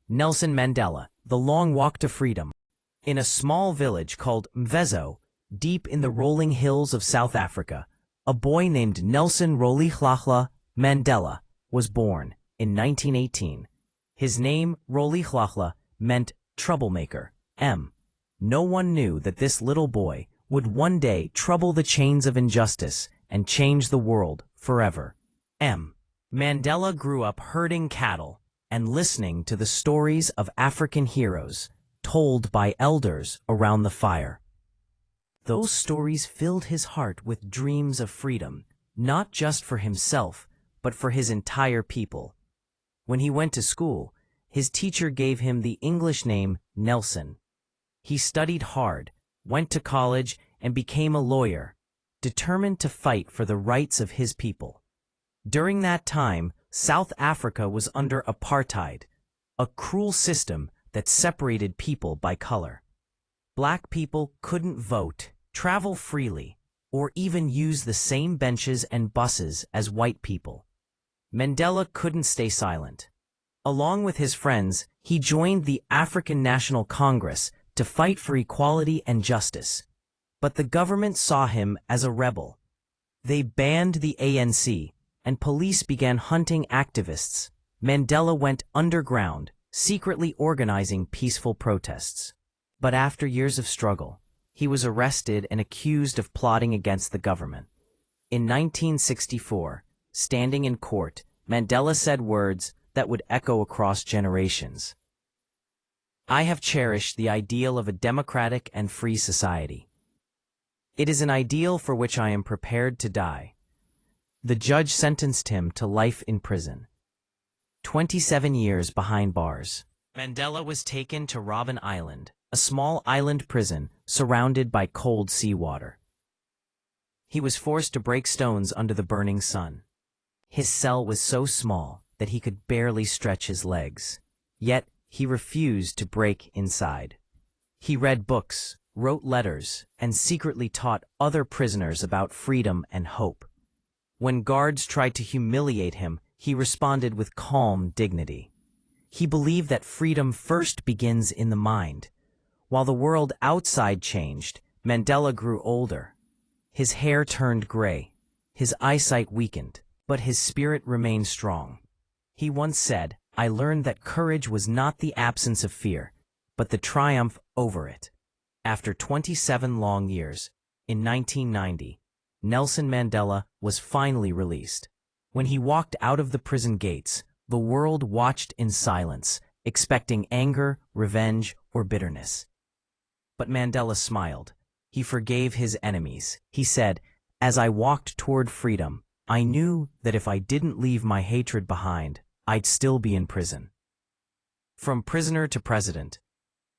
Nelson Mandela, The Long Walk to Freedom. In a small village called Mvezo, deep in the rolling hills of South Africa, a boy named Nelson Rolihlahla Mandela was born in 1918. His name, Rolihlahla, meant troublemaker. No one knew that this little boy would one day trouble the chains of injustice and change the world forever. Mandela grew up herding cattle and listening to the stories of African heroes told by elders around the fire. Those stories filled his heart with dreams of freedom, not just for himself, but for his entire people. When he went to school, his teacher gave him the English name Nelson. He studied hard, went to college, and became a lawyer, determined to fight for the rights of his people. During that time, South Africa was under apartheid, a cruel system that separated people by color. Black people couldn't vote, travel freely, or even use the same benches and buses as white people. Mandela couldn't stay silent. Along with his friends, he joined the African National Congress to fight for equality and justice. But the government saw him as a rebel. They banned the ANC, and police began hunting activists. Mandela went underground, secretly organizing peaceful protests. But after years of struggle, he was arrested and accused of plotting against the government. In 1964, standing in court, Mandela said words that would echo across generations. "I have cherished the ideal of a democratic and free society. It is an ideal for which I am prepared to die." The judge sentenced him to life in prison. 27 years behind bars. Mandela was taken to Robben Island, a small island prison surrounded by cold seawater. He was forced to break stones under the burning sun. His cell was so small that he could barely stretch his legs. Yet, he refused to break inside. He read books, wrote letters, and secretly taught other prisoners about freedom and hope. When guards tried to humiliate him, he responded with calm dignity. He believed that freedom first begins in the mind. While the world outside changed, Mandela grew older. His hair turned gray, his eyesight weakened, but his spirit remained strong. He once said, "I learned that courage was not the absence of fear, but the triumph over it." After 27 long years, in 1990, Nelson Mandela was finally released. When he walked out of the prison gates, the world watched in silence, expecting anger, revenge, or bitterness. But Mandela smiled. He forgave his enemies. He said, "As I walked toward freedom, I knew that if I didn't leave my hatred behind, I'd still be in prison." From prisoner to president.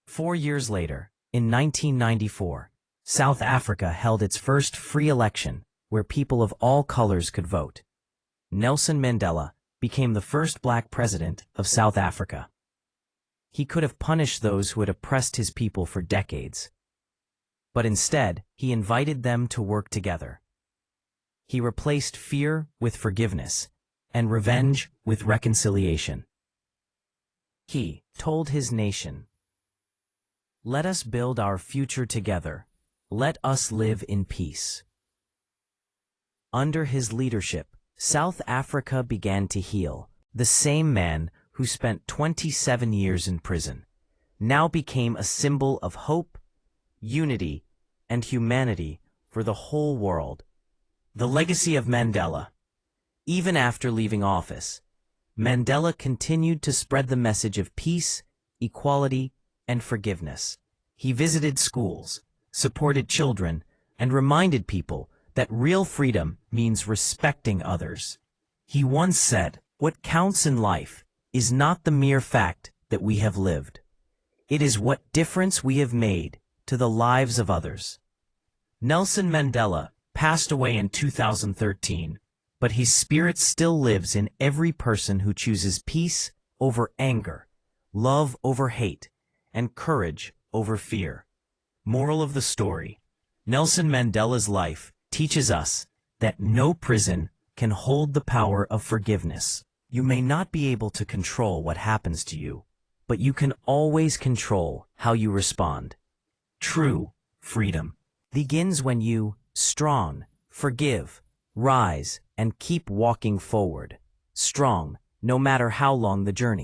4 years later, in 1994, South Africa held its first free election where people of all colors could vote. Nelson Mandela became the first black president of South Africa. He could have punished those who had oppressed his people for decades. But instead, he invited them to work together. He replaced fear with forgiveness and revenge with reconciliation. He told his nation, "Let us build our future together. Let us live in peace." Under his leadership, South Africa began to heal. The same man who spent 27 years in prison now became a symbol of hope, unity, and humanity for the whole world. The legacy of Mandela. Even after leaving office, Mandela continued to spread the message of peace, equality, and forgiveness. He visited schools, supported children, and reminded people that real freedom means respecting others. He once said, "What counts in life is not the mere fact that we have lived. It is what difference we have made to the lives of others." Nelson Mandela passed away in 2013, but his spirit still lives in every person who chooses peace over anger, love over hate, and courage over fear. Moral of the story: Nelson Mandela's life teaches us that no prison can hold the power of forgiveness. You may not be able to control what happens to you, but you can always control how you respond. True freedom begins when you, strong, forgive, rise, and keep walking forward. Strong, no matter how long the journey.